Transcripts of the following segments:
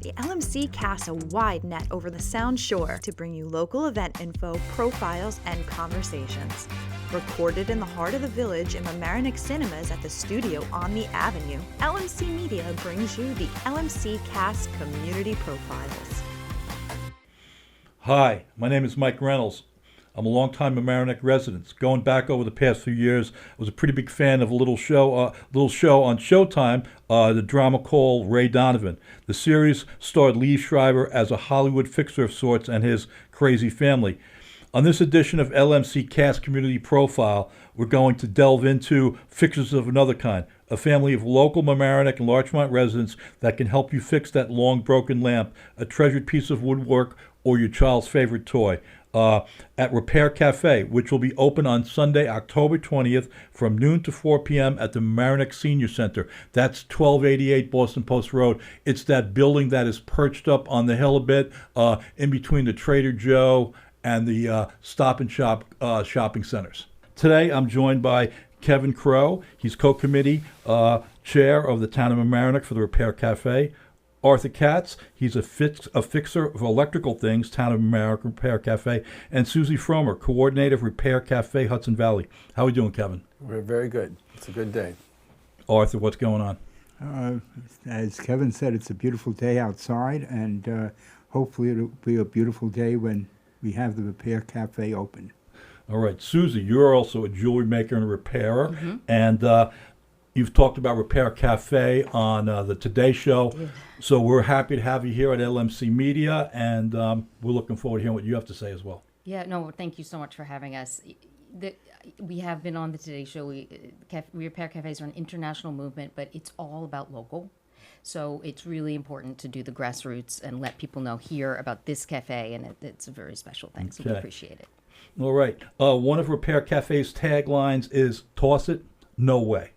The LMC casts a wide net over the Sound Shore to bring you local event info, profiles, and conversations. Recorded in the heart of the village in Mamaroneck Cinemas at the studio on the Avenue, LMC Media brings you the LMC Cast Community Profiles. Hi, my name is Mike Reynolds. I'm a longtime Mamaroneck resident. Going back over the past few years, I was a pretty big fan of a little show on Showtime, the drama called Ray Donovan. The series starred Lee Schreiber as a Hollywood fixer of sorts and his crazy family. On this edition of LMC Cast Community Profile, we're going to delve into fixers of another kind, a family of local Mamaroneck and Larchmont residents that can help you fix that long broken lamp, a treasured piece of woodwork, or your child's favorite toy. At Repair Cafe, which will be open on Sunday, October 20th from noon to 4 p.m. at the Mamaroneck Senior Center. That's 1288 Boston Post Road. It's that building that is perched up on the hill a bit, in between the Trader Joe and the Stop and Shop shopping centers. Today, I'm joined by Kevin Crowe. He's co-committee chair of the town of Mamaroneck for the Repair Cafe. Arthur Katz, he's a fixer of electrical things, Town of Mamaroneck Repair Cafe, and Suzie Fromer, coordinator of Repair Cafe, Hudson Valley. How are we doing, Kevin? We're very good. It's a good day. Arthur, what's going on? As Kevin said, it's a beautiful day outside, and hopefully it'll be a beautiful day when we have the Repair Cafe open. All right, Suzie, you're also a jewelry maker and a repairer, and you've talked about Repair Cafe on the Today Show, so we're happy to have you here at LMC Media, and we're looking forward to hearing what you have to say as well. Yeah, no, thank you so much for having us. We have been on the Today Show. Repair Cafes are an international movement, but it's all about local. So it's really important to do the grassroots and let people know here about this cafe, and it's a very special thing, so we appreciate it. All right. One of Repair Cafe's taglines is, "Toss it, no way."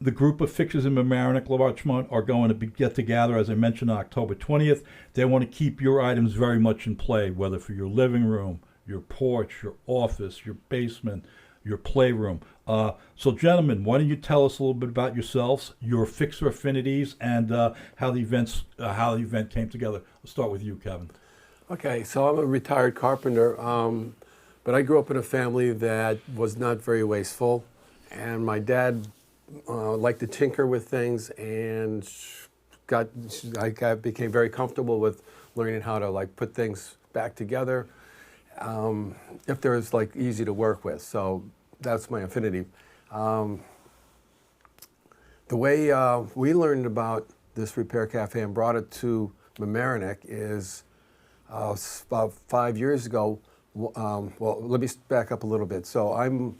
The group of fixers in Mamaroneck, Larchmont are going to get together, as I mentioned, on October 20th. They want to keep your items very much in play, whether for your living room, your porch, your office, your basement, your playroom. So, gentlemen, why don't you tell us a little bit about yourselves, your fixer affinities, and how the event came together. I'll start with you, Kevin. Okay, so I'm a retired carpenter, but I grew up in a family that was not very wasteful, and my dad liked to tinker with things, and I became very comfortable with learning how to put things back together if they're easy to work with. So that's my affinity. The way we learned about this Repair Cafe and brought it to Mamaroneck is about 5 years ago. Well, let me back up a little bit. So I'm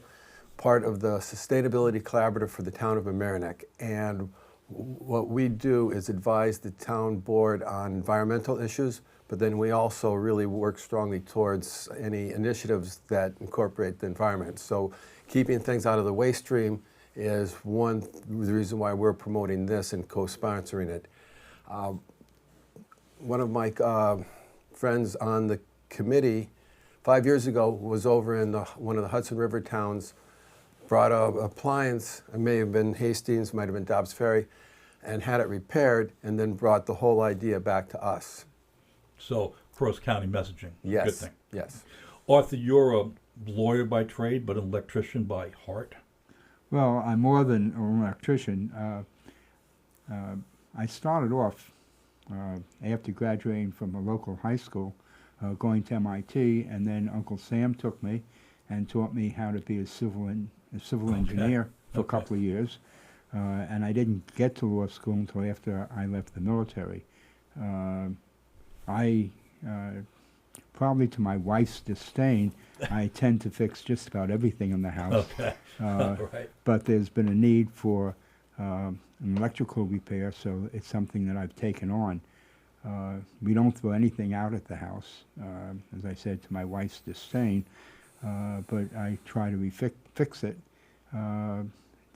part of the Sustainability Collaborative for the town of Mamaroneck, and what we do is advise the town board on environmental issues, but then we also really work strongly towards any initiatives that incorporate the environment. So keeping things out of the waste stream is the reason why we're promoting this and co-sponsoring it. One of my friends on the committee 5 years ago was over in one of the Hudson River towns, brought an appliance, it may have been Hastings, might have been Dobbs Ferry, and had it repaired, and then brought the whole idea back to us. So, cross-county messaging. Yes. Good thing. Yes. Arthur, you're a lawyer by trade, but an electrician by heart. Well, I'm more than an electrician. I started off after graduating from a local high school, going to MIT, and then Uncle Sam took me and taught me how to be a civil engineer for a couple of years. And I didn't get to law school until after I left the military. I, probably to my wife's disdain, I tend to fix just about everything in the house. Okay. Right. But there's been a need for an electrical repair, so it's something that I've taken on. We don't throw anything out at the house, as I said, to my wife's disdain, but I try to fix it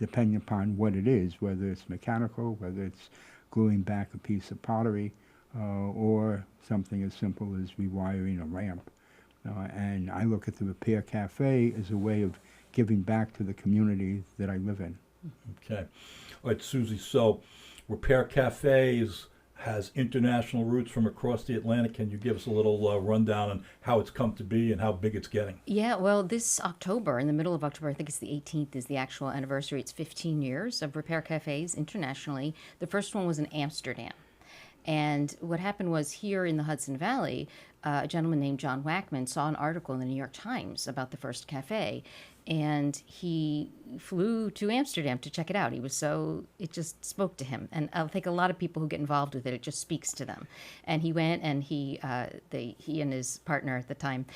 depending upon what it is, whether it's mechanical, whether it's gluing back a piece of pottery, or something as simple as rewiring a ramp. And I look at the Repair Cafe as a way of giving back to the community that I live in. Okay. All right, Suzie, so Repair Cafes has international roots from across the Atlantic. Can you give us a little rundown on how it's come to be and how big it's getting? Yeah, well, this October, in the middle of October, I think it's the 18th, is the actual anniversary. It's 15 years of repair cafes internationally. The first one was in Amsterdam. And what happened was here in the Hudson Valley, a gentleman named John Wackman saw an article in the New York Times about the first cafe, and he flew to Amsterdam to check it out. It just spoke to him. And I think a lot of people who get involved with it, it just speaks to them. And he went and he and his partner at the time,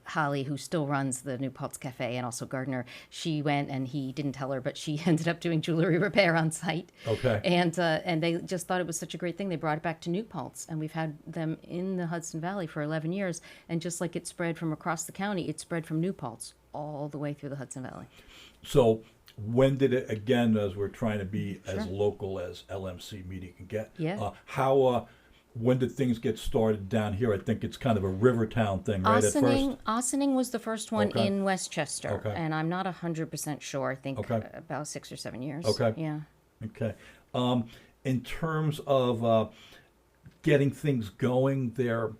Holly, who still runs the New Paltz Cafe, and also Gardner, she went, and he didn't tell her, but she ended up doing jewelry repair on site. Okay. And they just thought it was such a great thing. They brought it back to New Paltz, and we've had them in the Hudson Valley for 11 years. And just like it spread from across the county, it spread from New Paltz all the way through the Hudson Valley. So when did it, again, as we're trying to be as local as LMC Media can get, when did things get started down here? I think it's kind of a river town thing, right, at first? Ossining was the first one in Westchester, and I'm not 100% sure. I think about 6 or 7 years. Okay. Yeah. Okay. In terms of getting things going there,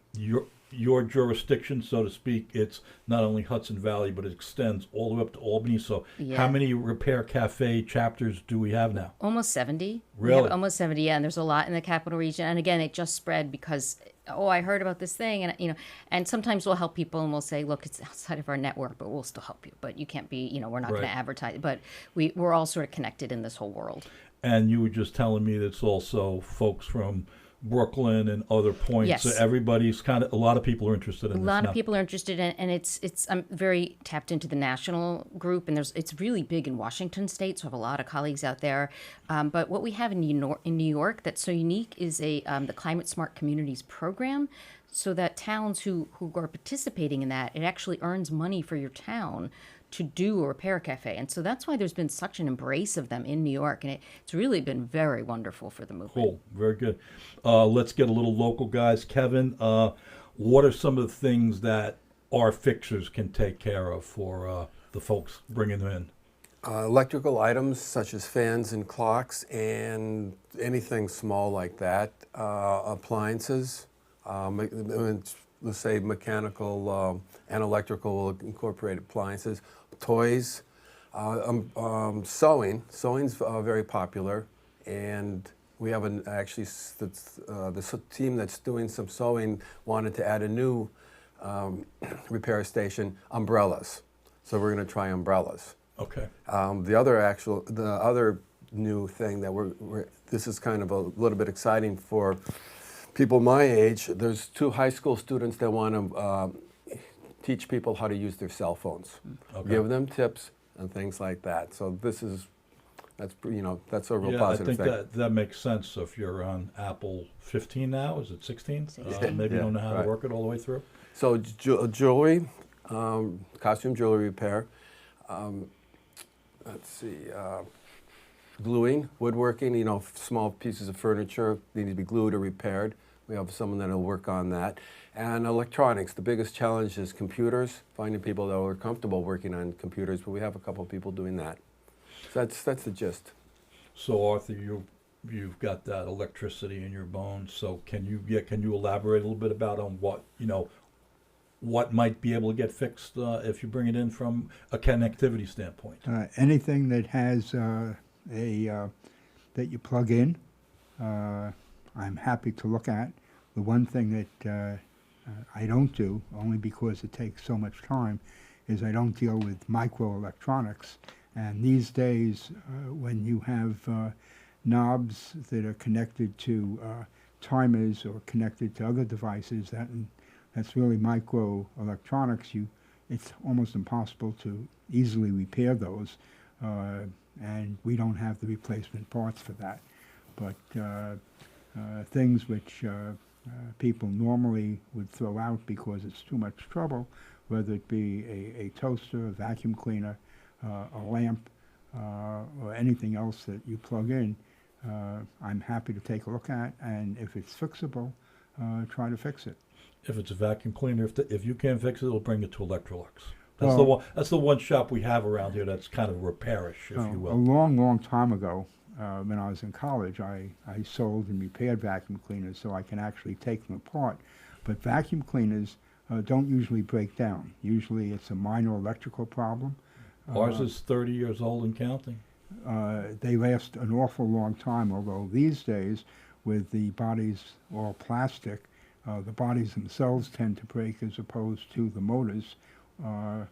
your jurisdiction, so to speak, it's not only Hudson Valley, but it extends all the way up to Albany. So how many repair cafe chapters do we have now? Almost 70. Really? We have almost 70, yeah, and there's a lot in the capital region. And again, it just spread because, I heard about this thing, and and sometimes we'll help people and we'll say, look, it's outside of our network, but we'll still help you. But you can't be, we're not going to advertise. But we're all sort of connected in this whole world. And you were just telling me that's also folks from Brooklyn and other points. Yes. So everybody's a lot of people are interested in this. A lot of people are interested in, and I'm very tapped into the national group, and it's really big in Washington State, so I have a lot of colleagues out there. But what we have in New York that's so unique is the Climate Smart Communities program, so that towns who are participating in that, it actually earns money for your town to do a repair cafe. And so that's why there's been such an embrace of them in New York, and it's really been very wonderful for the movement. Cool, very good. Let's get a little local, guys. Kevin, what are some of the things that our fixers can take care of for the folks bringing them in? Electrical items such as fans and clocks and anything small like that. Appliances, let's say mechanical and electrical incorporated appliances, toys, sewing. Sewing's very popular, and we have the team that's doing some sewing wanted to add a new repair station, umbrellas. So we're going to try umbrellas. Okay. The other new thing that this is kind of a little bit exciting for people my age. There's 2 high school students that want to teach people how to use their cell phones, give them tips and things like that. So that's a real positive thing. I think that makes sense. So if you're on Apple 15 now, is it 16? Maybe you don't know how to work it all the way through. So jewelry, costume jewelry repair. Let's see. Gluing, woodworking, small pieces of furniture need to be glued or repaired. We have someone that will work on that. And electronics, the biggest challenge is computers, finding people that are comfortable working on computers, but we have a couple of people doing that. So that's the gist. So Arthur, you've got that electricity in your bones. So can you elaborate a little bit about on what might be able to get fixed if you bring it in from a connectivity standpoint? Anything that has that you plug in, I'm happy to look at. The one thing that I don't do, only because it takes so much time, is I don't deal with microelectronics. And these days, when you have knobs that are connected to timers or connected to other devices, that's really microelectronics. It's almost impossible to easily repair those. And we don't have the replacement parts for that. But things which people normally would throw out because it's too much trouble, whether it be a toaster, a vacuum cleaner, a lamp, or anything else that you plug in, I'm happy to take a look at, and if it's fixable, try to fix it. If it's a vacuum cleaner, if you can't fix it, it'll bring it to Electrolux. That's the one shop we have around here that's kind of repairish, if you will. A long, long time ago, when I was in college, I sold and repaired vacuum cleaners, so I can actually take them apart. But vacuum cleaners don't usually break down. Usually it's a minor electrical problem. Ours is 30 years old and counting. They last an awful long time, although these days, with the bodies all plastic, the bodies themselves tend to break as opposed to the motors. What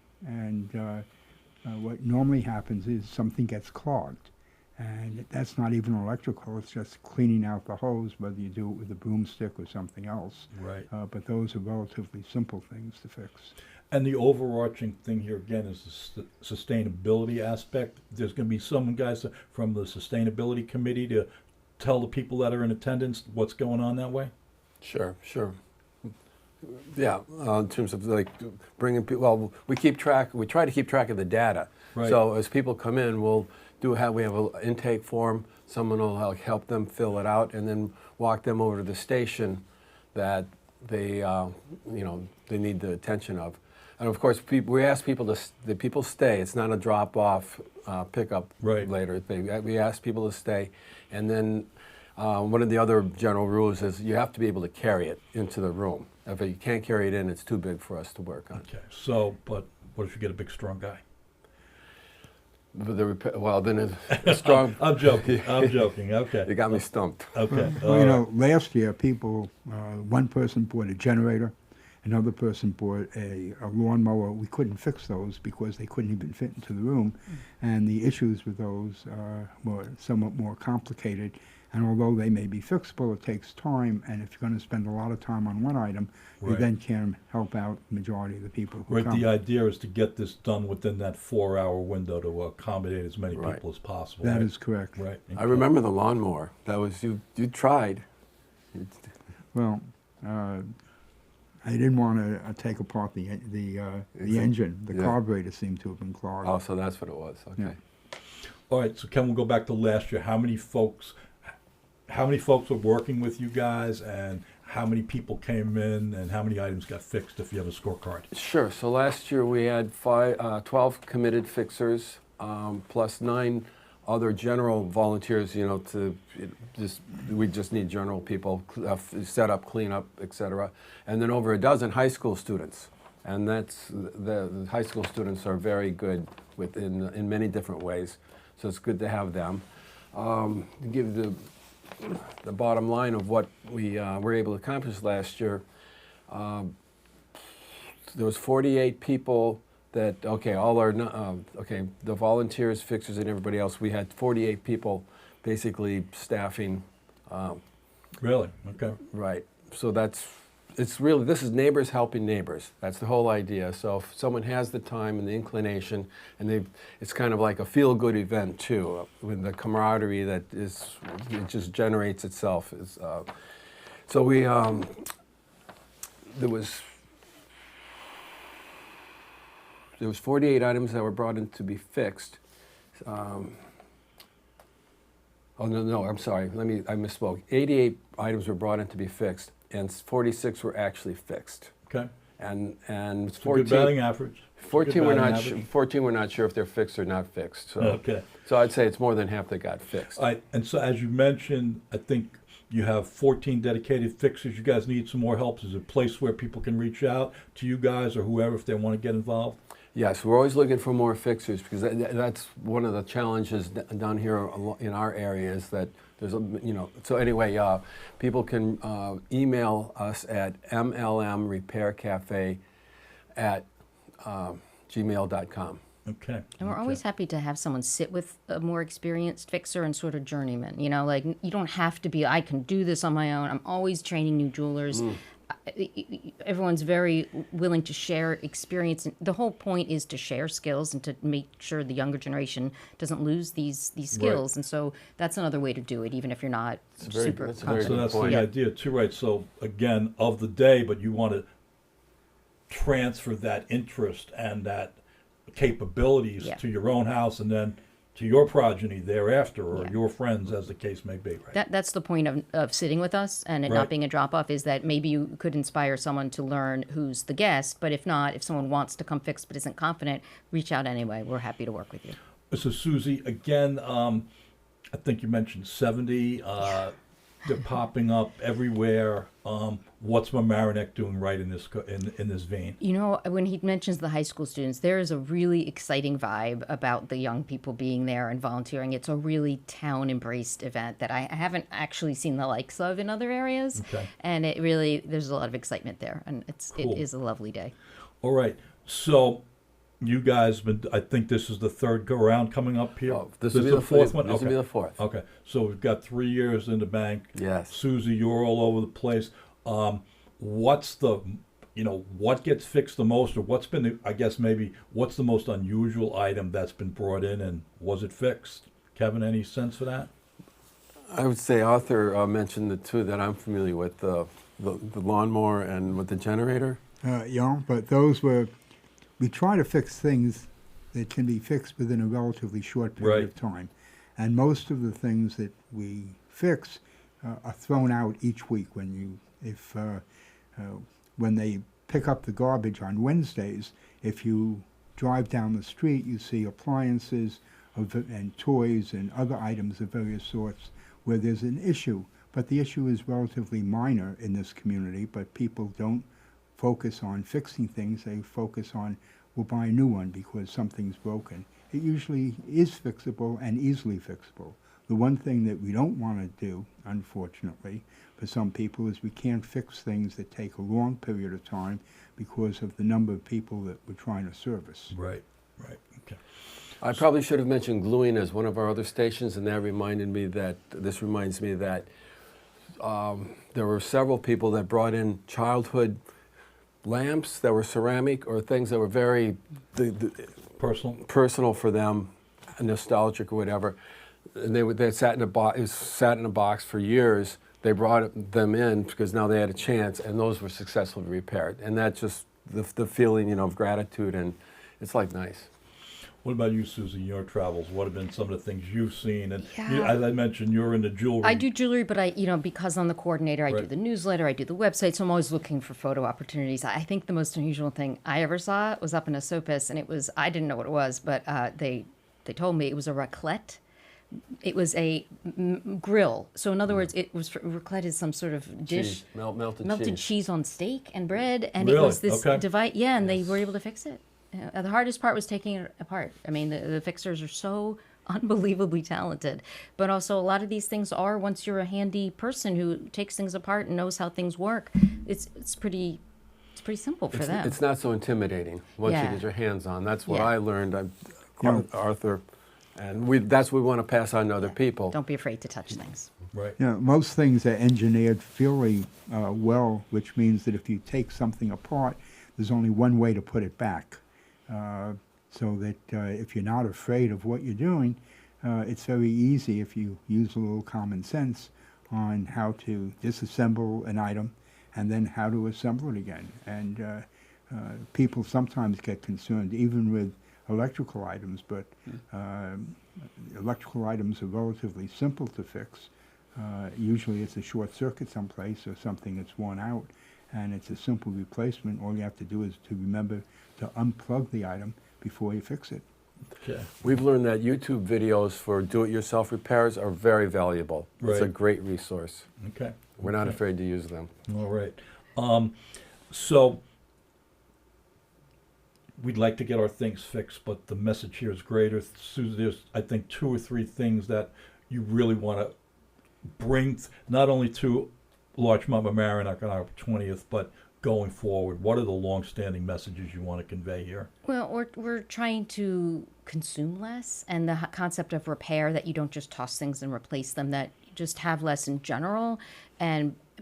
normally happens is something gets clogged. And that's not even electrical, it's just cleaning out the hose, whether you do it with a broomstick or something else. Right. But those are relatively simple things to fix. And the overarching thing here again is the sustainability aspect. There's going to be some guys from the sustainability committee to tell the people that are in attendance what's going on that way. Sure. Yeah, in terms of like bringing people, well, we try to keep track of the data. Right. So as people come in, we have an intake form, someone will help them fill it out and then walk them over to the station that they need the attention of. And of course, we ask people that people stay. It's not a drop-off pickup later. We ask people to stay. And then one of the other general rules is you have to be able to carry it into the room. If you can't carry it in, it's too big for us to work on. Okay. So, but what if you get a big, strong guy? Well, then it's strong. I'm joking. Okay. You got me stumped. Okay. Well, last year, one person bought a generator, another person bought a lawnmower. We couldn't fix those because they couldn't even fit into the room, and the issues with those were somewhat more complicated. And although they may be fixable, it takes time, and if you're going to spend a lot of time on one item, you then can help out the majority of the people who come. The idea is to get this done within that 4-hour window to accommodate as many people as possible. That is correct. Right. I remember the lawnmower. That was you tried. Well, I didn't want to take apart the engine. The carburetor seemed to have been clogged. Oh, so that's what it was. Okay. Yeah. All right. So Kevin, we'll go back to last year. How many folks were working with you guys, and how many people came in, and how many items got fixed if you have a scorecard? Sure. So last year we had 12 committed fixers, plus 9 other general volunteers. We just need general people, set up, clean up, etc. And then over a dozen high school students, and that's the high school students are very good in many different ways. So it's good to have them. To give the bottom line of what we were able to accomplish last year, there was 48 people that, the volunteers, fixers, and everybody else, we had 48 people basically staffing. Really? Okay. Right. So this is neighbors helping neighbors. That's the whole idea. So if someone has the time and the inclination, and it's kind of like a feel-good event too, with the camaraderie it just generates itself. So there was 48 items that were brought in to be fixed. I'm sorry. I misspoke. 88 items were brought in to be fixed, and 46 were actually fixed. Okay. And it's 14. A good batting average. 14 we're not sure if they're fixed or not fixed. So, okay. So I'd say it's more than half that got fixed. And so as you mentioned, I think you have 14 dedicated fixers. You guys need some more help. Is there a place where people can reach out to you guys or whoever if they want to get involved? Yes, we're always looking for more fixers because that's one of the challenges down here in our area is that there's so anyway, people can email us at mlmrepaircafe@gmail.com. Okay. And we're always happy to have someone sit with a more experienced fixer and sort of journeyman. You don't have to be, I can do this on my own. I'm always training new jewelers. Everyone's very willing to share experience. The whole point is to share skills and to make sure the younger generation doesn't lose these skills. Right. And so that's another way to do it, even if you're not super confident. So that's the idea too, right? So again, of the day, but you want to transfer that interest and that capabilities to your own house and then to your progeny thereafter, or your friends, as the case may be, right? That's the point of sitting with us and it not being a drop-off, is that maybe you could inspire someone to learn who's the guest, but if not, if someone wants to come fix but isn't confident, reach out anyway. We're happy to work with you. So Suzie, again, I I think you mentioned 70. They're popping up everywhere. What's Mamaroneck doing right in this vein? You know, when he mentions the high school students, there is a really exciting vibe about the young people being there and volunteering. It's a really town-embraced event that I haven't actually seen the likes of in other areas. Okay. And it really, there's a lot of excitement there, and Cool. it is a lovely day. All right. So you guys been, I think this is the third go around coming up here. Oh, this will be the fourth one. This will be the fourth. Okay. So we've got 3 years in the bank. Yes. Suzie, you're all over the place. What's the, what gets fixed the most, or what's been, I guess maybe, what's the most unusual item that's been brought in, and was it fixed? Kevin, any sense for that? I would say Arthur mentioned the two that I'm familiar with, the lawnmower and with the generator. But those were, we try to fix things that can be fixed within a relatively short period of time. And most of the things that we fix are thrown out each week when they pick up the garbage on Wednesdays. If you drive down the street, you see appliances and toys and other items of various sorts where there's an issue. But the issue is relatively minor in this community, but people don't focus on fixing things. They focus on, we'll buy a new one because something's broken. It usually is fixable and easily fixable. The one thing that we don't want to do, unfortunately, for some people is we can't fix things that take a long period of time because of the number of people that we're trying to service. Right. Okay. I probably should have mentioned gluing as one of our other stations, and that reminds me that there were several people that brought in childhood lamps that were ceramic or things that were very personal for them, nostalgic or whatever. And they sat in a box for years. They brought them in because now they had a chance, and those were successfully repaired. And that's just the feeling, of gratitude, and it's like nice. What about you, Suzie, your travels? What have been some of the things you've seen? And Yeah. as I mentioned, you're into jewelry. I do jewelry, but because I'm the coordinator, I do Right. the newsletter, I do the website, so I'm always looking for photo opportunities. I think the most unusual thing I ever saw was up in Esopus, and I didn't know what it was, but they told me it was a raclette. It was a grill. So in other words, raclette is some sort of dish. Cheese, melted cheese. cheese on steak and bread, and Really? it was this Okay. device. Yeah, and they were able to fix it. The hardest part was taking it apart. I mean, the fixers are so unbelievably talented, but also a lot of these things are, once you're a handy person who takes things apart and knows how things work, it's pretty simple for them. It's not so intimidating once Yeah. you get your hands on. That's what Yeah. I learned. Arthur, and that's what we want to pass on to other people. Don't be afraid to touch things. Right. Most things are engineered fairly well, which means that if you take something apart, there's only one way to put it back. So that if you're not afraid of what you're doing, it's very easy if you use a little common sense on how to disassemble an item and then how to assemble it again. And people sometimes get concerned, even with electrical items, but electrical items are relatively simple to fix. Usually it's a short circuit someplace or something that's worn out, and it's a simple replacement. All you have to do is to remember to unplug the item before you fix it. Okay. We've learned that YouTube videos for do-it-yourself repairs are very valuable. It's a Right. great resource. Okay. We're not Okay. afraid to use them. All right. So we'd like to get our things fixed, but the message here is greater. Suzie, there's, I think, 2 or 3 things that you really want to bring, not only to Larchmont Mamaroneck on our 20th, but going forward. What are the long-standing messages you want to convey here? Well, we're trying to consume less, and the concept of repair, that you don't just toss things and replace them, that you just have less in general.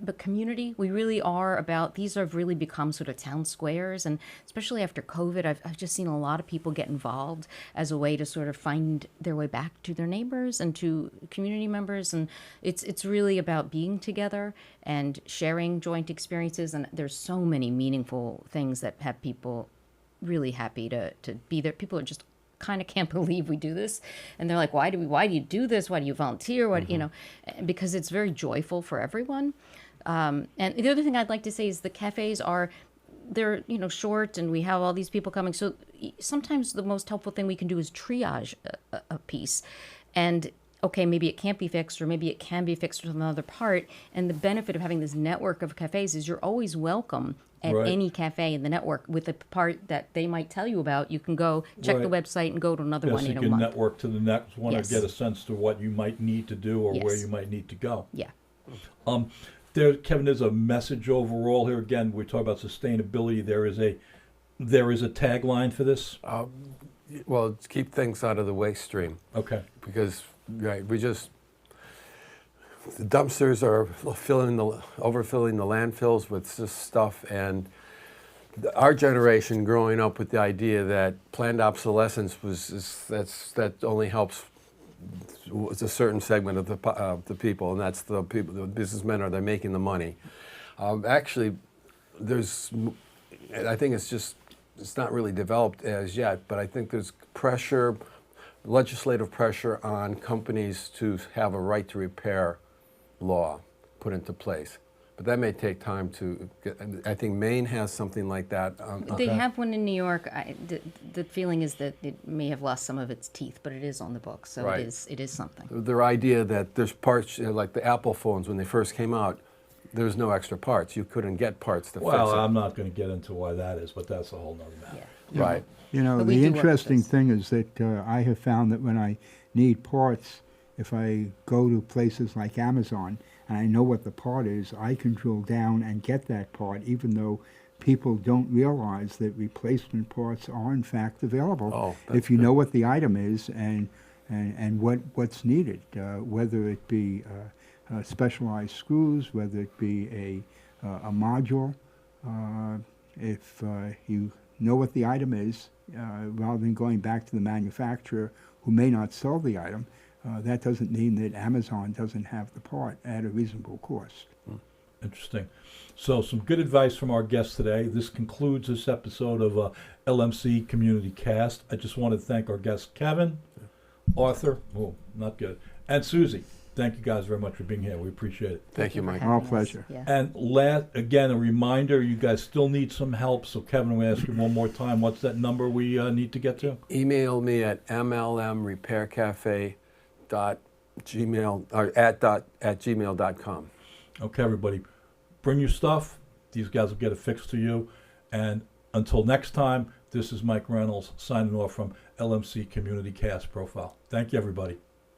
But community, we really are about, these have really become sort of town squares, and especially after COVID, I've just seen a lot of people get involved as a way to sort of find their way back to their neighbors and to community members, and it's really about being together and sharing joint experiences, and there's so many meaningful things that have people really happy to be there. People are just kind of can't believe we do this, and they're like, why do you do this? Why do you volunteer? Because it's very joyful for everyone. And the other thing I'd like to say is the cafes they're short, and we have all these people coming. So sometimes the most helpful thing we can do is triage a piece. And okay, maybe it can't be fixed, or maybe it can be fixed with another part. And the benefit of having this network of cafes is you're always welcome at Right. any cafe in the network with a part that they might tell you about. You can go check the Right. website and go to another Yes, one you in a can month. network to the next one Yes. or get a sense to what you might need to do or where Yes. you might need to go. Yeah. Kevin, there's a message overall here. Again, we talk about sustainability. There is a tagline for this. Well, it's keep things out of the waste stream, Okay. because the dumpsters are overfilling the landfills with this stuff, and our generation growing up with the idea that planned obsolescence that only helps a certain segment of the people, and that's the people, the businessmen, are they're making the money. Actually, I think it's not really developed as yet, but I think there's legislative pressure on companies to have a right to repair law put into place. But that may take time to get. I think Maine has something like that. They have one in New York. The feeling is that it may have lost some of its teeth, but it is on the books, so Right. it is something. Their idea that there's parts, like the Apple phones when they first came out, there's no extra parts. You couldn't get parts to Well, fix it. I'm not going to get into why that is, but that's a whole nother matter. Yeah. Right. You know, But we the do work with interesting this. thing is that I have found that when I need parts, if I go to places like Amazon and I know what the part is, I can drill down and get that part, even though people don't realize that replacement parts are in fact available Oh, that's if you good. know what the item is and what's needed, whether it be specialized screws, whether it be a module. If you know what the item is, rather than going back to the manufacturer who may not sell the item, that doesn't mean that Amazon doesn't have the part at a reasonable cost. Interesting. So some good advice from our guests today. This concludes this episode of LMC Community Cast. I just want to thank our guests, Kevin, Arthur, not good, and Suzie. Thank you guys very much for being here. We appreciate it. Thank you, for Mike. having Our us. pleasure. Yeah. And again, a reminder, you guys still need some help. So Kevin, I'm going to ask you one more time. What's that number we need to get to? Email me at mlmrepaircafe.gmail.com. Okay, everybody, bring your stuff. These guys will get it fixed to you. And until next time, this is Mike Reynolds signing off from LMC Community Cast Profile. Thank you, everybody.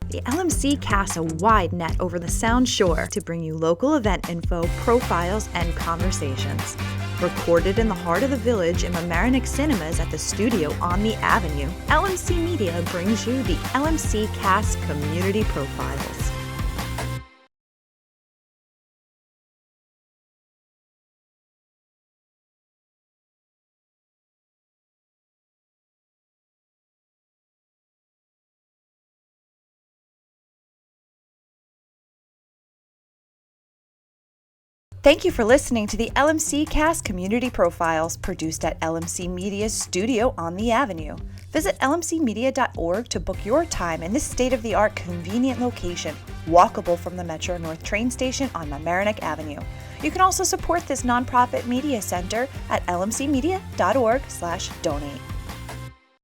The LMC casts a wide net over the Sound Shore to bring you local event info, profiles, and conversations. Recorded in the heart of the village in Mamaroneck Cinemas at the studio on the Avenue, LMC Media brings you the LMC Cast Community Profiles. Thank you for listening to the LMC Cast Community Profiles, produced at LMC Media's studio on the Avenue. Visit lmcmedia.org to book your time in this state-of-the-art convenient location, walkable from the Metro North train station on Mamaroneck Avenue. You can also support this nonprofit media center at lmcmedia.org/donate.